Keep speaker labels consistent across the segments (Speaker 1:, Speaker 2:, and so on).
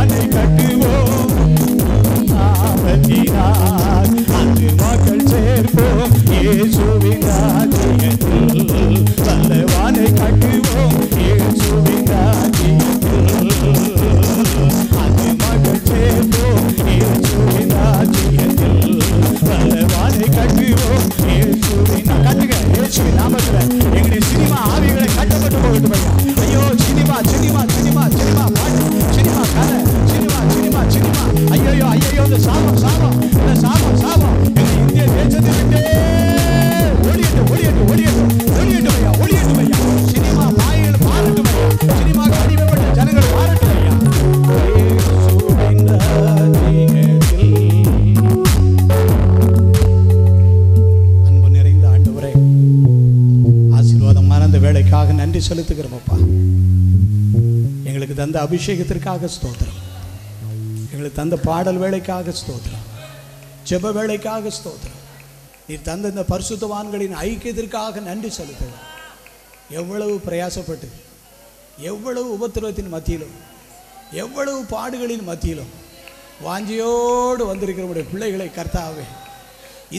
Speaker 1: வானை கட்டுவோம் நாமத்தினால் அங்கு மக்கள் சேர்ப்போம் இயேசுவின் ராஜ்யத்தில் வல்ல வானை கட்டுவோம் இயேசுவின் ராஜ்யத்தில் அங்கு மக்கள் சேர்ப்போம் இயேசுவின் ராஜ்யத்தில் வல்ல வானை கட்டுவோம் இயேசுவின் கட்டுங்க இயேசுவின் நாமத்தில் எங்களுடைய சினிமா ஆவிகளை கட்டப்பட்டு போகட்டும் ஐயா. ஐயோ சினிமா சினிமா சினிமா சினிமா பாட்டு சினிமா கதை சினிமா சினிமா சினிமா ஐயோ ஐயோ இந்த சாபம் சாபம் இந்த சாபம் சாபம் எங்கள் இந்திய தேசத்தை விட்டே ஒளியட்டும் ஒளியட்டும் ஒளியட்டும் ஒளியட்டும் ஐயா ஒளியட்டும் ஐயா. சினிமா மாயங்கள் மாறட்டும் ஐயா. சினிமா அடிமைப்பட்ட ஜனங்கள் மாறட்டும் ஐயா. அன்பு நிறைந்த ஆண்டவரே, ஆசீர்வாதமான அந்த வேலைக்காக நன்றி செலுத்துகிறோம் அப்பா. எங்களுக்கு தந்த அபிஷேகத்திற்காக ஸ்தோத்திரம், எங்களுக்கு தந்த பாடல் வேலைக்காக ஸ்தோத்திரம், ஜெப வேலைக்காக ஸ்தோத்திரம். நீர் தந்த இந்த பரிசுத்தவான்களின் ஐக்கியத்திற்காக நன்றி செலுத்துகிறோம். எவ்வளவு பிரயாசப்பட்டு எவ்வளவு உபத்திரவத்தின் மத்தியிலும் எவ்வளவு பாடுகளின் மத்தியிலும் வாஞ்சியோடு வந்திருக்கிற பிள்ளைகளை கர்த்தாவே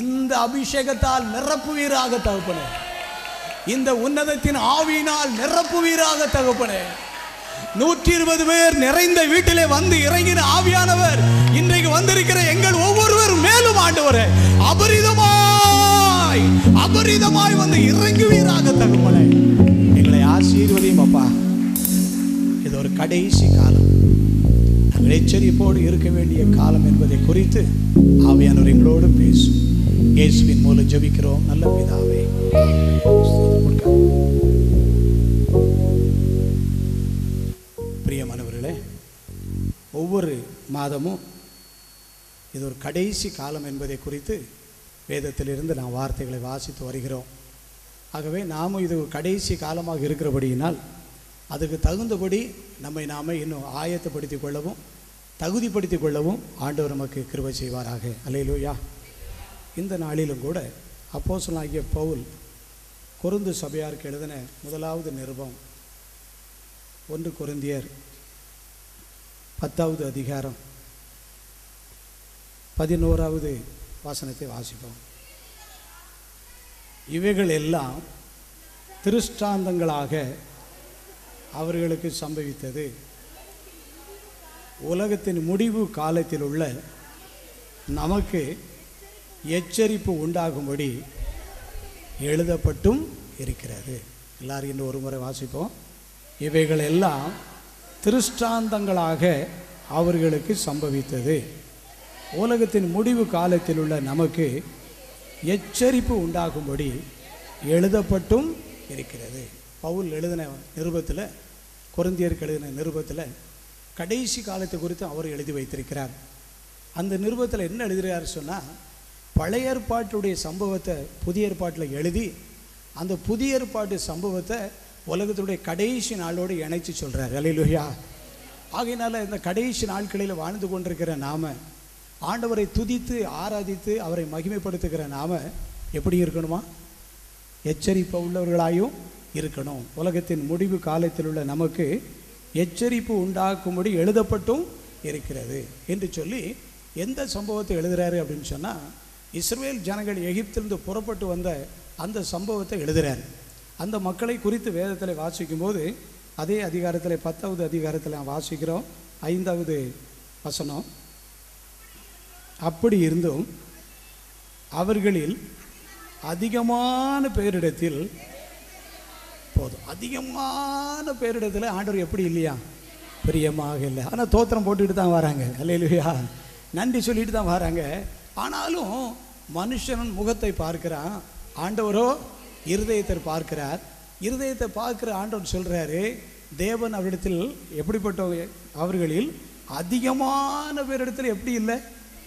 Speaker 1: இந்த அபிஷேகத்தால் நிரப்புவீராக தகப்பனே, இந்த உன்னதத்தின் ஆவியினால் நிரப்புவீராக தகப்பனே. 120 பேர் நிறைந்த வீட்டிலே வந்து இறங்கின ஆவியானவர் இன்றைக்கு வந்திருக்கிற எங்கள் ஒவ்வொருவர் மேலும் ஆண்டவரே அபரிதமாய் அபரிதமாய் வந்து இறங்குவீராக தகப்பனே. எங்களை ஆசீர்வதியும் அப்பா. இது ஒரு கடைசி காலம், நாங்கள் எச்சரிப்போடு இருக்க வேண்டிய காலம் என்பதை குறித்து ஆவியானவர் எங்களோடு பேசும். இயேசுவின் மூலம் ஜெபிக்கிறோம் நல்ல பிதாவே. பிரியமானவர்களே, ஒவ்வொரு மாதமும் இது ஒரு கடைசி காலம் என்பதை குறித்து வேதத்திலிருந்து நாம் வார்த்தைகளை வாசித்து வருகிறோம். ஆகவே நாமும் இது ஒரு கடைசி காலமாக இருக்கிறபடியினால் அதுக்கு தகுந்தபடி நம்மை நாம இன்னும் ஆயத்தப்படுத்தி கொள்ளவும் தகுதிப்படுத்தி கொள்ளவும் ஆண்டவர் நமக்கு கிருபை செய்வாராக. அல்லேலூயா. இந்த நாளிலும் கூட அப்போஸ்தலனாகிய பவுல் கொரிந்து சபையாருக்கு எழுதின முதலாவது நிருபம் 1 கொரிந்தியர் 10வது அதிகாரம் 11வது வசனத்தை வாசிப்போம். இவைகள் எல்லாம் திருஷ்டாந்தங்களாக அவர்களுக்கு சம்பவித்தது, உலகத்தின் முடிவு காலத்தில் உள்ள நமக்கு எச்சரிப்பு உண்டாகும்படி எழுதப்பட்டும் இருக்கிறது. எல்லாரும் இன்னும் ஒரு முறை வாசிப்போம். இவைகள் எல்லாம் திருஷ்டாந்தங்களாக அவர்களுக்கு சம்பவித்தது, உலகத்தின் முடிவு காலத்தில் உள்ள நமக்கு எச்சரிப்பு உண்டாகும்படி எழுதப்பட்டும் இருக்கிறது. பவுல் எழுதின நிருபத்தில், கொரிந்தியருக்கு எழுதின நிருபத்தில் கடைசி காலத்தை குறித்து அவர் எழுதி வைத்திருக்கிறார். அந்த நிருபத்தில் என்ன எழுதுகிறார் சொன்னால், பழைய ஏற்பாட்டுடைய சம்பவத்தை புதிய ஏற்பாட்டில் எழுதி அந்த புதிய ஏற்பாட்டு சம்பவத்தை உலகத்துடைய கடைசி நாளோடு இணைச்சி சொல்கிறார். அல்லேலூயா. ஆகையினால இந்த கடைசி நாட்களில் வாழ்ந்து கொண்டிருக்கிற நாம ஆண்டவரை துதித்து ஆராதித்து அவரை மகிமைப்படுத்துகிற நாம எப்படி இருக்கணுமா? எச்சரிப்பு உள்ளவர்களாயும் இருக்கணும். உலகத்தின் முடிவு காலத்தில் உள்ள நமக்கு எச்சரிப்பு உண்டாக்கும்படி எழுதப்பட்டும் இருக்கிறது என்று சொல்லி எந்த சம்பவத்தை எழுதுகிறாரு அப்படின்னு சொன்னால், இஸ்ரவேல் ஜனங்கள் எகிப்திலிருந்து புறப்பட்டு வந்த அந்த சம்பவத்தை எழுதுகிறார். அந்த மக்களை குறித்து வேதத்தில் வாசிக்கும்போது அதே அதிகாரத்தில் 10வது அதிகாரத்தில் வாசிக்கிறோம் 5வது வசனம். அப்படி இருந்தும் அவர்களில் அதிகமான பேரிடத்தில் போதும், அதிகமான பேரிடத்தில் ஆண்டவர் எப்படி இல்லையா? பிரியமாக இல்லை. ஆனால் தோத்திரம் போட்டுக்கிட்டு தான் வராங்க. அல்லேலூயா. நன்றி சொல்லிட்டு தான் வராங்க. ஆனாலும் மனுஷன் முகத்தை பார்க்கிறான், ஆண்டவரோ இருதயத்தை பார்க்கிறார். இருதயத்தை பார்க்கிற ஆண்டவர் சொல்கிறாரு, தேவன் அவரிடத்தில் எப்படிப்பட்ட அவர்களில் அதிகமான பேரிடத்தில் எப்படி இல்லை?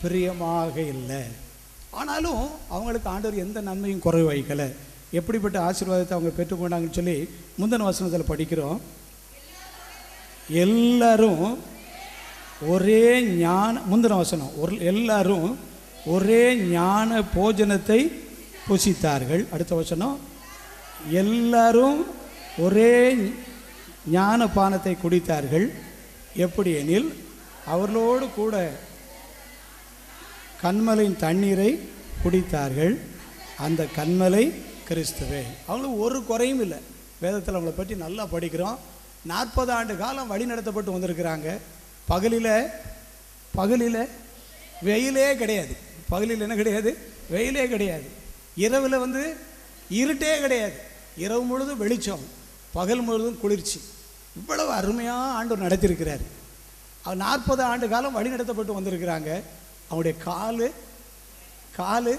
Speaker 1: பிரியமாக இல்லை. ஆனாலும் அவங்களுக்கு ஆண்டவர் எந்த நன்மையும் குறைவு வைக்கலை. எப்படிப்பட்ட ஆசீர்வாதத்தை அவங்க பெற்றுக்கொண்டாங்கன்னு சொல்லி முந்தின வசனத்தில் படிக்கிறோம். எல்லாரும் ஒரே ஞான, முந்தின வசனம், எல்லாரும் ஒரே ஞான போஜனத்தை புசித்தார்கள். அடுத்த வசனம், எல்லாரும் ஒரே ஞான பானத்தை குடித்தார்கள். எப்படி எனில் அவர்களோடு கூட கன்மலையின் தண்ணீரை குடித்தார்கள். அந்த கன்மலை கிறிஸ்துவே. அவங்களுக்கு ஒரு குறையும் இல்லை. வேதத்தில் அவங்கள பற்றி நல்லா படிக்கிறோம். 40 ஆண்டு காலம் வழி நடத்தப்பட்டு வந்திருக்கிறாங்க. பகலில் வெயிலே கிடையாது. பகலில் என்ன கிடையாது? வெயிலே கிடையாது. இரவில் இருட்டே கிடையாது. இரவு முழுதும் வெளிச்சம், பகல் முழுதும் குளிர்ச்சி. இவ்வளவு அருமையாக ஆண்டவர் நடத்தியிருக்கிறார். அவர் 40 ஆண்டு காலம் வழி நடத்தப்பட்டு வந்திருக்கிறாங்க. அவங்களுடைய காலு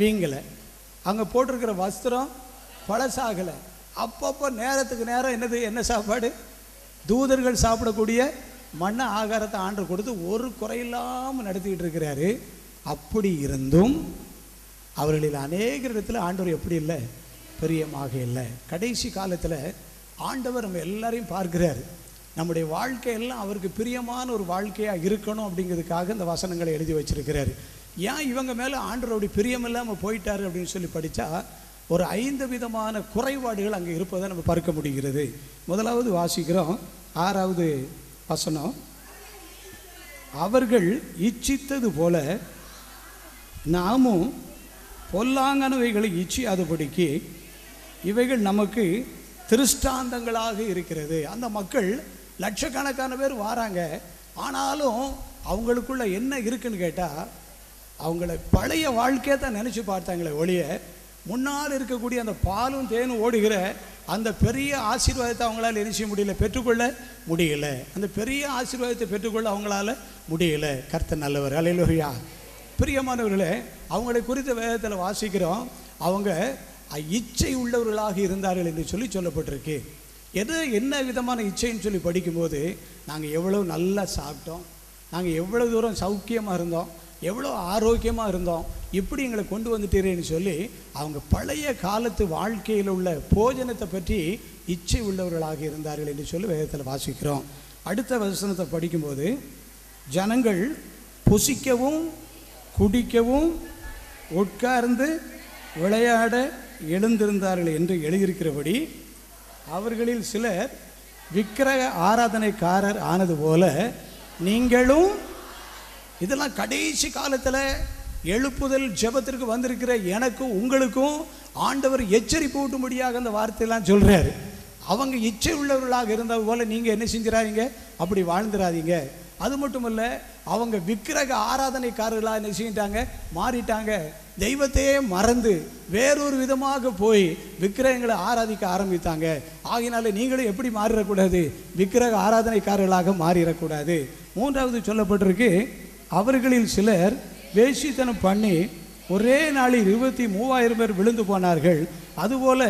Speaker 1: வீங்கலை. அங்கே போட்டிருக்கிற வஸ்திரம் பழசாகலை. அப்பப்போ நேரத்துக்கு நேரம் என்ன சாப்பாடு? தூதர்கள் சாப்பிடக்கூடிய மண்ண ஆகாரத்தை ஆண்டவர் கொடுத்து ஒரு குறையில்லாமல் நடத்திக்கிட்டு இருக்கிறாரு. அப்படி இருந்தும் அவர்களில் அநேக இடத்துல ஆண்டவர் எப்படி இல்லை? பிரியமாக இல்லை. கடைசி காலத்தில் ஆண்டவர் நம்ம எல்லாரையும் பார்க்கிறார். நம்முடைய வாழ்க்கையெல்லாம் அவருக்கு பிரியமான ஒரு வாழ்க்கையாக இருக்கணும் அப்படிங்கிறதுக்காக இந்த வசனங்களை எழுதி வச்சிருக்கிறாரு. ஏன் இவங்க மேலே ஆண்டவருடைய பிரியம் இல்லாமல் போயிட்டாரு அப்படின்னு சொல்லி படித்தா ஒரு 5 விதமான குறைபாடுகள் அங்கே இருப்பதை நம்ம பார்க்க முடிகிறது. முதலாவது வாசிக்கிறோம், 6வது வசனம். அவர்கள் இச்சித்தது போல நாமும் பொல்லாங்கனவைகளை இச்சியாதபடிக்கு இவைகள் நமக்கு திருஷ்டாந்தங்களாக இருக்கிறது. அந்த மக்கள் லட்சக்கணக்கான பேர் வராங்க. ஆனாலும் அவங்களுக்குள்ள என்ன இருக்குன்னு கேட்டால், அவங்கள பழைய வாழ்க்கையை தான் நினச்சி பார்த்தாங்களே ஒழிய முன்னால் இருக்கக்கூடிய அந்த பாலும் தேனும் ஓடுகிற அந்த பெரிய ஆசீர்வாதத்தை அவங்களால என்ன செய்ய முடியல? பெற்றுக்கொள்ள முடியல. அந்த பெரிய ஆசீர்வாதத்தை பெற்றுக்கொள்ள அவங்களால முடியல. கர்த்தர் நல்லவர். அல்லேலூயா. பிரியமானவர்களே, அவங்களை குறித்த வேதத்தில் வாசிக்கிறோம், அவங்க இச்சை உள்ளவர்களாக இருந்தார்கள் என்று சொல்லப்பட்டிருக்கு. என்ன விதமான இச்சைன்னு சொல்லி படிக்கும்போது, நாங்கள் எவ்வளோ நல்லா சாப்பிட்டோம், நாங்கள் எவ்வளோ தூரம் சௌக்கியமாக இருந்தோம், எவ்வளோ ஆரோக்கியமாக இருந்தோம், இப்படி எங்களை கொண்டு வந்துட்டீரேன்னு சொல்லி அவங்க பழைய காலத்து வாழ்க்கையில் உள்ள போஜனத்தை பற்றி இச்சை உள்ளவர்களாக இருந்தார்கள் என்று சொல்லி வேதத்தில் வாசிக்கிறோம். அடுத்த வசனத்தை படிக்கும்போது, ஜனங்கள் புசிக்கவும் குடிக்கவும் உட்கார்ந்து விளையாட எழுந்திருந்தார்கள் என்று எழுதியிருக்கிறபடி அவர்களில் சிலர் விக்கிரக ஆராதனைக்காரர் ஆனது போல நீங்களும். இதெல்லாம் கடைசி காலத்தில் எழுப்புதல் ஜெபத்திற்கு வந்திருக்கிற எனக்கும் உங்களுக்கும் ஆண்டவர் எச்சரிப்பு ஊட்டும்படியாக அந்த வார்த்தையெல்லாம் சொல்கிறார். அவங்க இச்சை உள்ளவர்களாக இருந்தது போல் நீங்கள் என்ன செஞ்சிடாதீங்க, அப்படி வாழ்ந்துடாதீங்க. அது மட்டும் இல்லை, அவங்க விக்கிரக ஆராதனைக்காரர்களாக என்ன செஞ்சிட்டாங்க? மாறிட்டாங்க. தெய்வத்தையே மறந்து வேறொரு விதமாக போய் விக்கிரகங்களை ஆராதிக்க ஆரம்பித்தாங்க. ஆகினால நீங்களும் எப்படி மாறிடக்கூடாது? விக்கிரக ஆராதனைக்காரர்களாக மாறிடக்கூடாது. 3வது சொல்லப்பட்டிருக்கு, அவர்களில் சிலர் வேசித்தனம் பண்ணி ஒரே நாளில் 23,000 பேர் விழுந்து போனார்கள். அதுபோல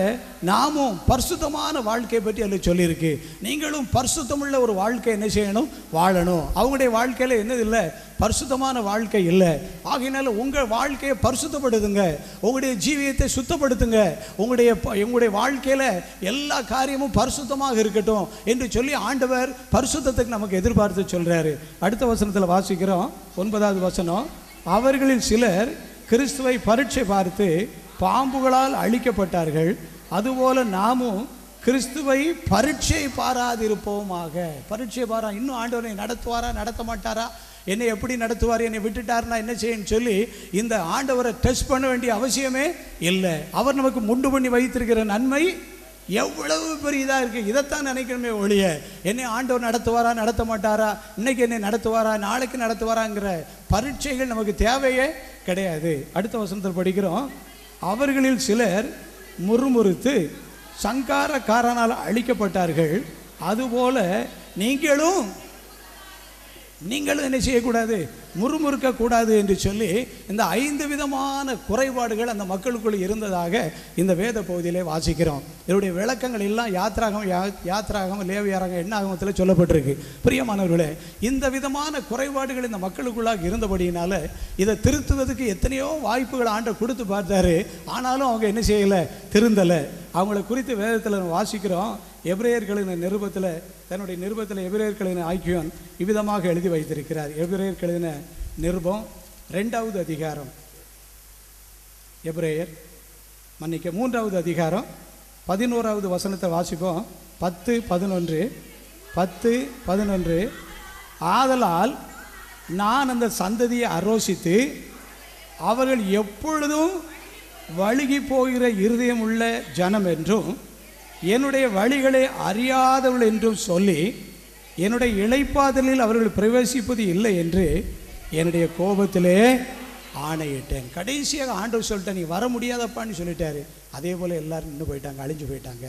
Speaker 1: நாமும் பரிசுத்தமான வாழ்க்கையை பற்றி அதில் சொல்லியிருக்கு. நீங்களும் பரிசுத்தமுள்ள ஒரு வாழ்க்கை என்ன செய்யணும்? வாழணும். அவங்களுடைய வாழ்க்கையில் என்னது இல்லை? பரிசுத்தமான வாழ்க்கை இல்லை. ஆகையினால உங்கள் வாழ்க்கையை பரிசுத்தப்படுத்துங்க, உங்களுடைய ஜீவியத்தை சுத்தப்படுத்துங்க, உங்களுடைய வாழ்க்கையில் எல்லா காரியமும் பரிசுத்தமாக இருக்கட்டும் என்று சொல்லி ஆண்டவர் பரிசுத்தத்துக்கு நமக்கு எதிர்பார்த்து சொல்கிறாரு. அடுத்த வசனத்தில் வாசிக்கிறோம், 9வது வசனம். அவர்களில் சிலர் கிறிஸ்துவை பரீட்சை பார்த்து பாம்புகளால் அழிக்கப்பட்டார்கள். அதுபோல நாமும் கிறிஸ்துவை பரீட்சை பாராதிருப்போமாக. பரீட்சை பாரா, இன்னும் ஆண்டவரை நடத்துவாரா நடத்த மாட்டாரா, என்னை எப்படி நடத்துவார், என்னை விட்டுட்டாருன்னா என்ன செய்யன்னு சொல்லி இந்த ஆண்டவரை டெஸ்ட் பண்ண வேண்டிய அவசியமே இல்லை. அவர் நமக்கு முண்டு பண்ணி வைத்திருக்கிற நன்மை எவ்வளவு பெரியதாக இருக்குது. இதைத்தான் நினைக்கணுமே ஒழிய என்னை ஆண்டவர் நடத்துவாரா நடத்த மாட்டாரா, இன்னைக்கு என்னை நடத்துவாரா நாளைக்கு நடத்துவாராங்கிற பரீட்சைகள் நமக்கு தேவையே கிடையாது. அடுத்த வசனத்தில் படிக்கிறோம், அவர்களில் சிலர் முறுமுறுத்து சங்காரக்காரனால் அழிக்கப்பட்டார்கள். அதுபோல நீங்களும் என்ன செய்யக்கூடாது? முறுமுறுக்கக்கூடாது என்று சொல்லி இந்த 5 விதமான குறைபாடுகள் அந்த மக்களுக்குள் இருந்ததாக இந்த வேத பகுதியிலே வாசிக்கிறோம். இதனுடைய விளக்கங்கள் எல்லாம் யாத்ராகம் லேவியராகம் எண்ணாகமத்தில் சொல்லப்பட்டிருக்கு. பிரியமானவர்களே, இந்த விதமான குறைபாடுகள் இந்த மக்களுக்குள்ளாக இருந்தபடியினால இதை திருத்துவதற்கு எத்தனையோ வாய்ப்புகள் ஆண்டவர் கொடுத்து பார்த்தாரு. ஆனாலும் அவங்க என்ன செய்யலை? திருந்தலை. அவங்கள குறித்து வேதத்தில் வாசிக்கிறோம். எபிரேயர்களின் நிருபத்தில், தன்னுடைய நிருபத்தில் எபிரேயர்களின் ஐக்கியம் இவ்விதமாக எழுதி வைத்திருக்கிறார். எபிரேயர்களின் நிருபம் 2வது அதிகாரம், எபிரேயர் 3வது அதிகாரம் 11வது வசனத்தை வாசிப்போம். 10, 11 ஆதலால் நான் அந்த சந்ததியை அரோசித்து அவர்கள் எப்பொழுதும் வழுகி போகிற இருதயம் உள்ள ஜனம் என்றும் என்னுடைய வழிகளை அறியாதவர்கள் என்றும் சொல்லி என்னுடைய இளைப்பாதலில் அவர்கள் பிரவேசிப்பது இல்லை என்று என்னுடைய கோபத்திலே ஆணையிட்டேன். கடைசியாக ஆண்டவர் சொல்லிட்டேன், நீ வர முடியாதப்பான்னு சொல்லிட்டாரு. அதே போல் எல்லாரும் நின்று போயிட்டாங்க, அழிஞ்சு போயிட்டாங்க.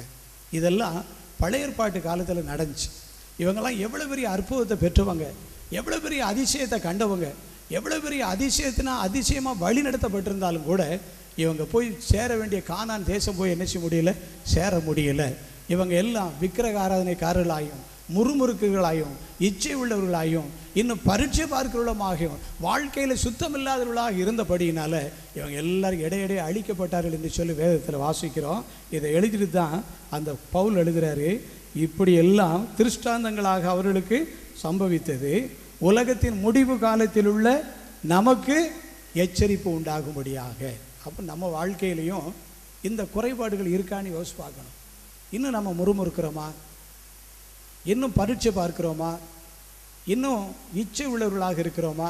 Speaker 1: இதெல்லாம் பழைய ஏற்பாட்டு காலத்தில் நடந்துச்சு. இவங்கெல்லாம் எவ்வளோ பெரிய அற்புதத்தை பெற்றவங்க, எவ்வளோ பெரிய அதிசயத்தை கண்டவங்க, எவ்வளோ பெரிய அதிசயமாக வழி நடத்தப்பட்டிருந்தாலும் கூட இவங்க போய் சேர வேண்டிய கானான் தேசம் போய் என்ன செய்ய முடியல, சேர முடியல. இவங்க எல்லாம் விக்கிரக ஆராதனைக்காரர்களாயும் முறுமுறுக்குகளாயும் இச்சை உள்ளவர்களாயும் இன்னும் பரீட்சை பார்க்கிறவர்களாகவும் வாழ்க்கையில் சுத்தமில்லாதவர்களாக இருந்தபடியினால இவங்க எல்லாரும் இடையிடையே அழிக்கப்பட்டார்கள் என்று சொல்லி வேதத்தில் வாசிக்கிறோம். இதை எழுதிட்டு தான் அந்த பவுல் எழுதுகிறாரு, இப்படி எல்லாம் திருஷ்டாந்தங்களாக அவர்களுக்கு சம்பவித்தது உலகத்தின் முடிவு காலத்தில் உள்ள நமக்கு எச்சரிப்பு உண்டாகும்படியாக. அப்போ நம்ம வாழ்க்கையிலையும் இந்த குறைபாடுகள் இருக்கான்னு யோசிச்சு பார்க்கணும். இன்னும் நம்ம முறுமுறுக்கிறோமா, இன்னும் பரீட்சை பார்க்கிறோமா, இன்னும் இச்சை உள்ளவர்களாக இருக்கிறோமா,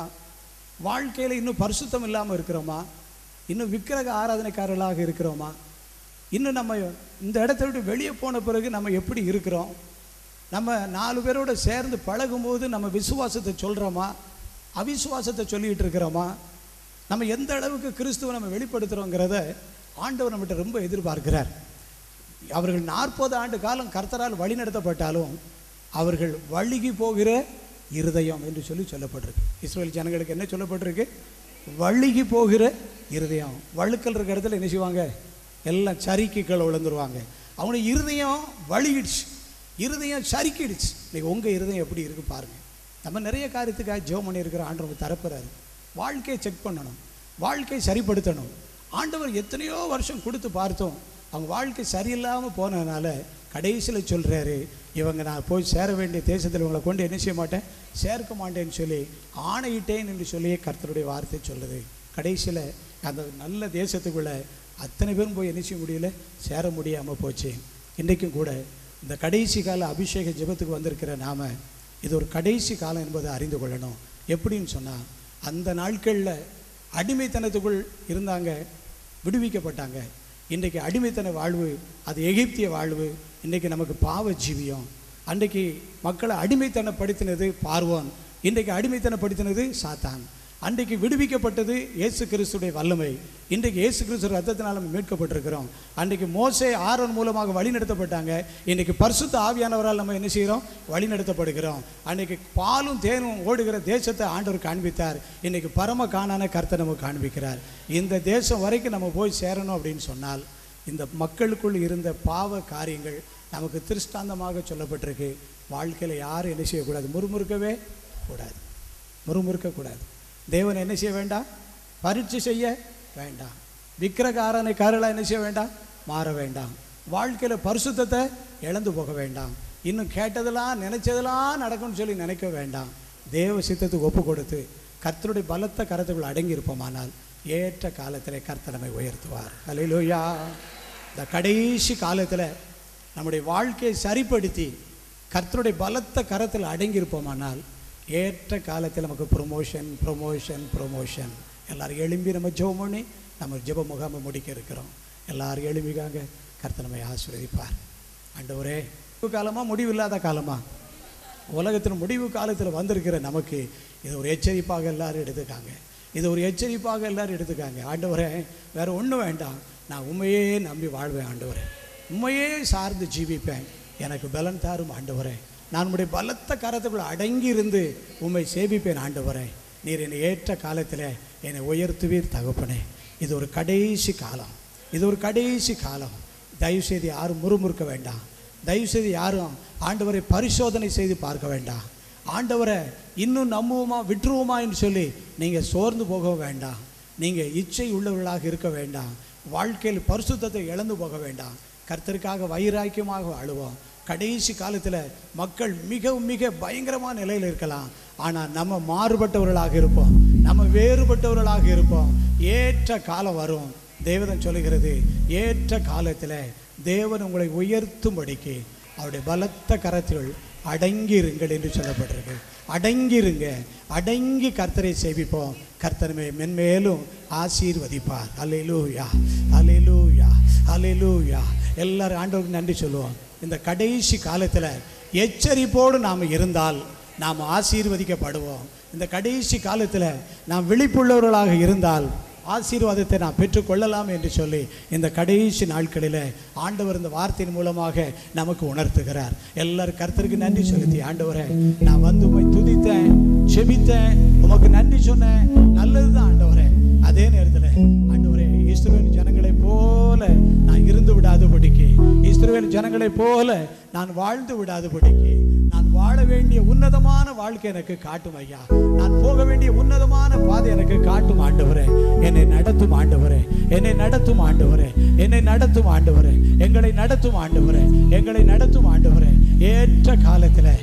Speaker 1: வாழ்க்கையில் இன்னும் பரிசுத்தம் இல்லாமல் இருக்கிறோமா, இன்னும் விக்கிரக ஆராதனைக்காரர்களாக இருக்கிறோமா, இன்னும் நம்ம இந்த இடத்த விட்டு வெளியே போன பிறகு நம்ம எப்படி இருக்கிறோம், நம்ம 4 பேரோடு சேர்ந்து பழகும்போது நம்ம விசுவாசத்தை சொல்கிறோமா, அவிசுவாசத்தை சொல்லிகிட்டு இருக்கிறோமா, நம்ம எந்த அளவுக்கு கிறிஸ்துவை நம்ம வெளிப்படுத்துகிறோங்கிறத ஆண்டவர் நம்மகிட்ட ரொம்ப எதிர்பார்க்கிறார். அவர்கள் 40 ஆண்டு காலம் கர்த்தரால் வழி நடத்தப்பட்டாலும் அவர்கள் வழுகி போகிற இருதயம் என்று சொல்லப்பட்டிருக்கு. இஸ்ரவேல் ஜனங்களுக்கு என்ன சொல்லப்பட்டிருக்கு? வழுகி போகிற இருதயம். வழுக்கல் இருக்கிற இடத்துல என்ன செய்வாங்க, எல்லாம் சறுக்கிக்களை விழுந்துருவாங்க. அவனுடைய இருதயம் வழுகிடுச்சு, இருதயம் சறுக்கிடுச்சு. இன்னைக்கு உங்கள் இருதயம் எப்படி இருக்குது பாருங்கள். நம்ம நிறைய காரியத்துக்காக ஜெபம் பண்ணியிருக்கிற ஆண்டவர் தரப்புறாரு. வாழ்க்கையை செக் பண்ணணும், வாழ்க்கையை சரிப்படுத்தணும். ஆண்டவர் எத்தனையோ வருஷம் கொடுத்து பார்த்தோம், அவங்க வாழ்க்கை சரியில்லாமல் போனதுனால கடைசியில் சொல்கிறாரு, இவங்க நான் போய் சேர வேண்டிய தேசத்தில் இவங்களை கொண்டு என்ன செய்ய மாட்டேன், சேர்க்க மாட்டேன்னு சொல்லி ஆணையிட்டேன் என்று சொல்லி கர்த்தருடைய வார்த்தை சொல்லுது. கடைசியில் அந்த நல்ல தேசத்துக்குள்ளே அத்தனை பேரும் போய் என்ன செய்ய முடியல, சேர முடியாமல் போச்சு. இன்றைக்கும் கூட இந்த கடைசி கால அபிஷேக ஜெபத்துக்கு வந்திருக்கிற நாம் இது ஒரு கடைசி காலம் என்பதை அறிந்து கொள்ளணும். எப்படின்னு சொன்னால், அந்த நாட்களில் அடிமைத்தனத்துக்குள் இருந்தாங்க, விடுவிக்கப்பட்டாங்க. இன்றைக்கு அடிமைத்தன வாழ்வு அது எகிப்திய வாழ்வு, இன்றைக்கி நமக்கு பாவ ஜீவியம். அன்றைக்கு மக்களை அடிமைத்தனப்படுத்தினது பார்வோன், இன்றைக்கு அடிமைத்தனப்படுத்தினது சாத்தான். அன்றைக்கு விடுவிக்கப்பட்டது இயேசு கிறிஸ்துடைய வல்லமை, இன்றைக்கு இயேசு கிறிஸ்து ரத்தத்தினால் நம்ம மீட்கப்பட்டிருக்கிறோம். அன்றைக்கு மோசே ஆரோன் மூலமாக வழி நடத்தப்பட்டாங்க, இன்றைக்கு பரிசுத்த ஆவியானவரால் நம்ம என்ன செய்கிறோம், வழி நடத்தப்படுகிறோம். அன்றைக்கு பாலும் தேனும் ஓடுகிற தேசத்தை ஆண்டவர் காண்பித்தார், இன்றைக்கு பரம காணான கர்த்தர் நமக்கு காண்பிக்கிறார். இந்த தேசம் வரைக்கும் நம்ம போய் சேரணும் அப்படின்னு சொன்னால் இந்த மக்களுக்குள் இருந்த பாவ காரியங்கள் நமக்கு திருஷ்டாந்தமாக சொல்லப்பட்டிருக்கு. வாழ்க்கையில் யாரும் என்ன செய்யக்கூடாது, முறுமுறுக்கவே கூடாது, முறுமுறுக்கக்கூடாது. தேவனை என்ன செய்ய வேண்டாம், பரீட்சை செய்ய வேண்டாம். விக்கிரக ஆராதனைக்காரர்களாக என்ன செய்ய வேண்டாம், மாற வேண்டாம். வாழ்க்கையில் பரிசுத்தத்தை இழந்து போக வேண்டாம். இன்னும் கேட்டதெல்லாம் நினைச்சதெல்லாம் நடக்கும்னு சொல்லி நினைக்க வேண்டாம். தேவ சித்தத்துக்கு ஒப்பு கொடுத்து கர்த்தருடைய பலத்த கரத்துக்குள் அடங்கி இருப்போமானால் ஏற்ற காலத்தில் கர்த்தர் நம்மை உயர்த்துவார். அல்லேலூயா. இந்த கடைசி காலத்தில் நம்முடைய வாழ்க்கையை சரிப்படுத்தி கர்த்தருடைய பலத்த கரத்தில் அடங்கி இருப்போமானால் ஏற்ற காலத்தில் நமக்கு ப்ரொமோஷன் ப்ரொமோஷன் ப்ரொமோஷன். எல்லோரும் எழும்பி நம்ம ஜெபம் பண்ணி நம்ம ஜெப முகாமை முடிக்க இருக்கிறோம். எல்லோரும் எழும்பிக்காங்க, கர்த்தர் நம்மை ஆசீர்வதிப்பார். ஆண்டவரே, முடிவு காலமாக முடிவில்லாத காலமாக உலகத்தின் முடிவு காலத்தில் வந்திருக்கிற நமக்கு இது ஒரு எச்சரிப்பாக எல்லோரும் எடுத்துக்காங்க, இது ஒரு எச்சரிப்பாக எல்லோரும் எடுத்துக்காங்க. ஆண்டவரே, வேறு ஒன்றும் வேண்டாம், நான் உண்மையே நம்பி வாழ்வேன் ஆண்டவரே, உண்மையே சார்ந்து ஜீவிப்பேன், எனக்கு பலன் தாரும் ஆண்டவரே, நான் உடைய பலத்த கரத்துக்குள் அடங்கி இருந்து உம்மை சேவிப்பேன் ஆண்டவரே, நீர் என்னை ஏற்ற காலத்தில் என்னை உயர்த்துவீர் தகப்பனே. இது ஒரு கடைசி காலம், இது ஒரு கடைசி காலம். தயவுசெய்து யாரும் முறுமுறுக்க வேண்டாம், தயவுசெய்து யாரும் ஆண்டவரை பரிசோதனை செய்து பார்க்க வேண்டாம். ஆண்டவரை இன்னும் நம்புவோமா விட்டுருவோமா என்று சொல்லி நீங்கள் சோர்ந்து போக வேண்டாம், நீங்கள் இச்சை உள்ளவர்களாக இருக்க வேண்டாம், வாழ்க்கையில் பரிசுத்தத்தை இழந்து போக வேண்டாம். கர்த்தருக்காக வைராக்கியமாக வாழுவோம். கடைசி காலத்தில் மக்கள் மிக மிக பயங்கரமான நிலையில் இருக்கலாம், ஆனால் நம்ம மாறுபட்டவர்களாக இருப்போம், நம்ம வேறுபட்டவர்களாக இருப்போம். ஏற்ற காலம் வரும். தேவன் சொல்லுகிறது, ஏற்ற காலத்தில் தேவன் உங்களை உயர்த்தும்படிக்கு அவருடைய பலத்த கரத்தில் அடங்கிருங்கள் என்று சொல்லப்பட்டிருக்கு. அடங்கிருங்க, அடங்கி கர்த்தரை சேவிப்போம். கர்த்தர் மென்மேலும் ஆசீர்வதிப்பார். அல்லேலூயா, அல்லேலூயா, அல்லேலூயா. எல்லாரும் ஆண்டவருக்கு நன்றி சொல்லுவோம். இந்த கடைசி காலத்தில் எச்சரிப்போடு நாம் இருந்தால் நாம் ஆசீர்வதிக்கப்படுவோம். இந்த கடைசி காலத்தில் நாம் விழிப்புள்ளவர்களாக இருந்தால் ஆசீர்வாதத்தை நாம் பெற்றுக்கொள்ளலாம் என்று சொல்லி இந்த கடைசி நாட்களில் ஆண்டவர் இந்த வார்த்தையின் மூலமாக நமக்கு உணர்த்துகிறார். எல்லாரும் கர்த்தருக்கு நன்றி செலுத்தி, ஆண்டவரே நான் வந்து உம்மை துதித்தேன், செபித்தேன், உமக்கு நன்றி சொன்னேன், நல்லது தான் ஆண்டவரே. அதே நேரத்தில் ஆண்டவரே இஸ்ரவேல் ஜனங்களை போல நான் இருந்து விடாதபடிக்கு, இஸ்ரவேல் ஜனங்களை போல நான் வாழ்ந்து விடாதபடிக்கு, நான் வாழ வேண்டிய உன்னதமான வாழ்க்கை எனக்கு காட்டும் ஐயா. நான் போக வேண்டிய உன்னதமான பாதை எனக்கு காட்டும் ஆண்டவரே. என்னை நடத்தும் ஆண்டவரே, என்னை நடத்தும் ஆண்டவரே, என்னை நடத்தும் ஆண்டவரே, எங்களை நடத்தும் ஆண்டவரே, எங்களை நடத்தும் ஆண்டவரே. ஏற்ற காலத்தில்,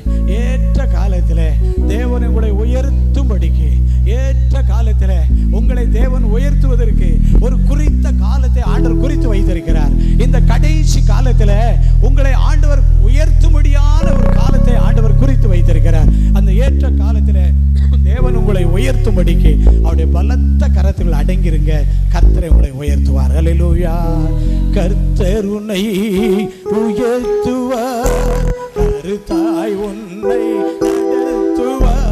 Speaker 1: ஏற்ற காலத்தில் தேவன் உங்களை உயர்த்தும்படிக்கு, ஏற்ற காலத்தில் உங்களை தேவன் உயர்த்துவதற்கு ஒரு குறித்த காலத்தை ஆண்டவர் குறித்து வைத்திருக்கிறார். இந்த கடைசி காலத்தில் உங்களை ஆண்டவர் உயர்த்தும்படியான ஒரு காலத்தை ஆண்டவர் குறித்து வைத்திருக்கிறார். அந்த ஏற்ற காலத்தில் தேவன் உங்களை உயர்த்தும்படிக்கு அவருடைய பலத்த கரத்தில் அடங்கிருங்க. கர்த்தரை உங்களை உயர்த்துவார். அல்லேலூயா. கர்த்தர் உன்னை உயர்த்துவார், கர்த்தாய் உன்னை நடத்துவார்.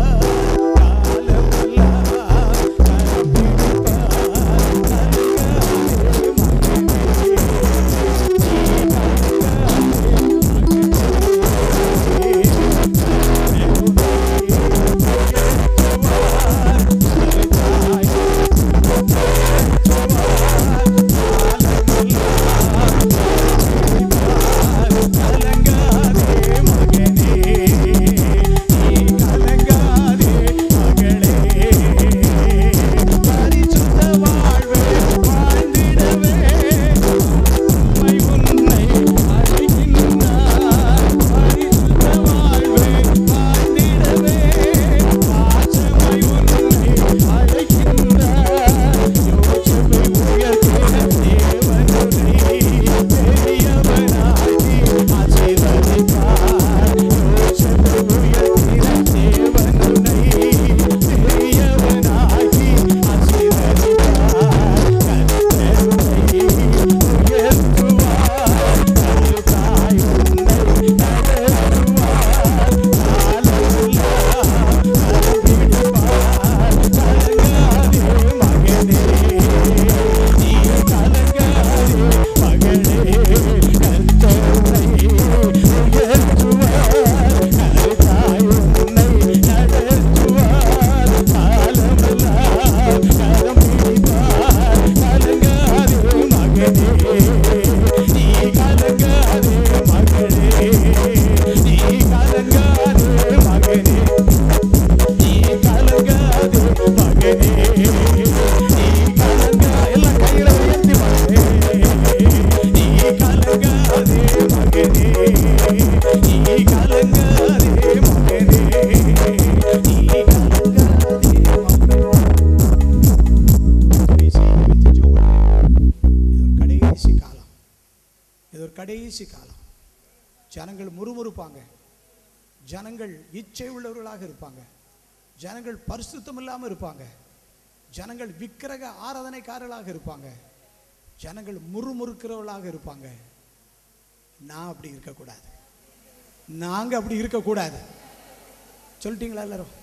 Speaker 1: கடைசி காலம். ஜனங்கள் முறுமுறுப்பாங்க, ஜனங்கள் இச்சை உள்ளவர்களாக இருப்பாங்க, ஜனங்கள் பரிசுத்தம் இல்லாமல் இருப்பாங்க, ஜனங்கள் விக்கிரக ஆராதனைக்காரர்களாக இருப்பாங்க, ஜனங்கள் முறுமுறுக்கிறவர்களாக இருப்பாங்க. நான் அப்படி இருக்கக்கூடாது, நாங்கள் அப்படி இருக்கக்கூடாது. சொல்லிட்டீங்களா? எல்லாரும்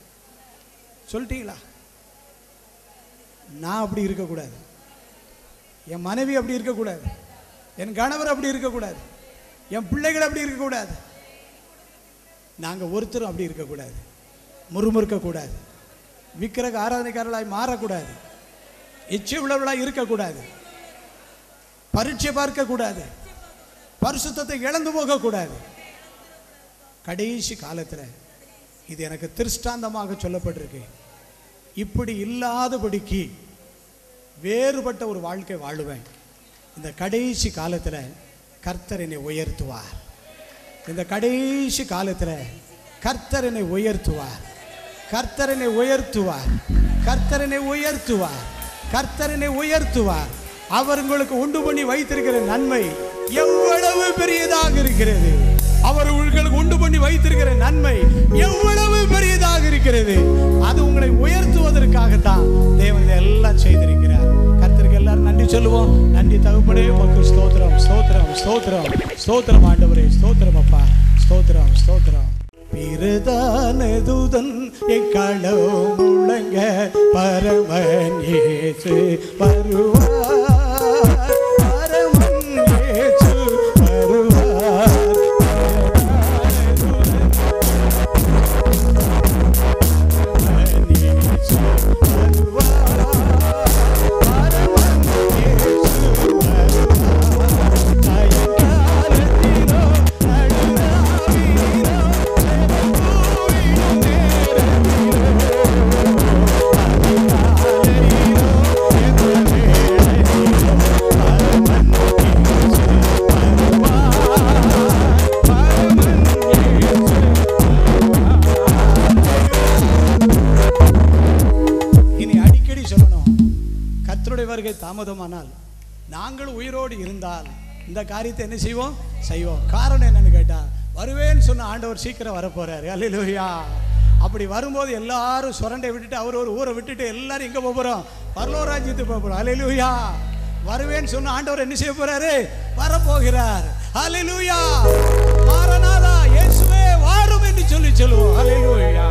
Speaker 1: சொல்லிட்டீங்களா? நான் அப்படி இருக்கக்கூடாது, என் மனைவி அப்படி இருக்கக்கூடாது, என் கணவர் அப்படி இருக்கக்கூடாது, என் பிள்ளைகள் அப்படி இருக்கக்கூடாது. நாங்கள் ஒருத்தரும் அப்படி இருக்கக்கூடாது, முறுமுறுக்கக்கூடாது, விக்கிரக ஆராதனைக்காரர்களாய் மாறக்கூடாது, இச்சை உள்ளவர்களாய் இருக்கக்கூடாது, பரீட்சை பார்க்கக்கூடாது, பரிசுத்தத்தை இழந்து போகக்கூடாது. கடைசி காலத்தில் இது எனக்கு திருஷ்டாந்தமாக சொல்லப்பட்டிருக்கு. இப்படி இல்லாதபடிக்கு வேறுபட்ட ஒரு வாழ்க்கை வாழுவேன். இந்த கடைசி காலத்தில் கர்த்தர் என்னை உயர்த்துவார். இந்த கடைசி காலத்தில் கர்த்தர் என்னை உயர்த்துவார், கர்த்தர் என்னை உயர்த்துவார், கர்த்தர் என்னை உயர்த்துவார், கர்த்தர் என்னை உயர்த்துவார். அவர் உங்களுக்கு உண்டு பண்ணி வைத்திருக்கிற நன்மை எவ்வளவு பெரியதாக இருக்கிறது. அவர் உங்களுக்கு உண்டு பண்ணி வைத்திருக்கிற நன்மை எவ்வளவு பெரியதாக இருக்கிறது. அது உங்களை உயர்த்துவதற்காகத்தான் தேவன் இதெல்லாம் செய்திருக்கிறார். கர்த்தருக்கு எல்லாரும் நன்றி சொல்லுவோம். நன்றி தகப்பனே, உமக்கு ஸ்தோத்திரம், ஸ்தோத்திரம், ஸ்தோத்திரம், ஸ்தோத்திரம் ஆண்டவரே, ஸ்தோத்திரம் அப்பா, ஸ்தோத்திரம், ஸ்தோத்திரம். பிரதான தூதன் எக்காலம் முழங்க பரமன் இயேசு வருவார், பரமன் இயேசு வருவார். தாமதமானால் நாங்கள் உயிரோடு இருந்தால் இந்த காரியத்தை என்ன செய்வோம்? செய்வோம். காரணம் என்னன்னு கேட்டா, வருவேன்னு சொன்ன ஆண்டவர் சீக்கிரம் வரப்போறாரு. அல்லேலூயா. அப்படி வரும்போது எல்லாரும் சுரண்டை விட்டுட்டு, அவர் ஒரு ஊரை விட்டுட்டு எல்லாரும் எங்க போறோம்? பரலோக ராஜ்யத்துக்கு போறோம். அல்லேலூயா. வருவேன்னு சொன்ன ஆண்டவர் என்ன செய்ய போறாரு? வரப்போகிறார். அல்லேலூயா. மாரநாதா, இயேசுவே வாரும் என்று சொல்லுவோம். அல்லேலூயா.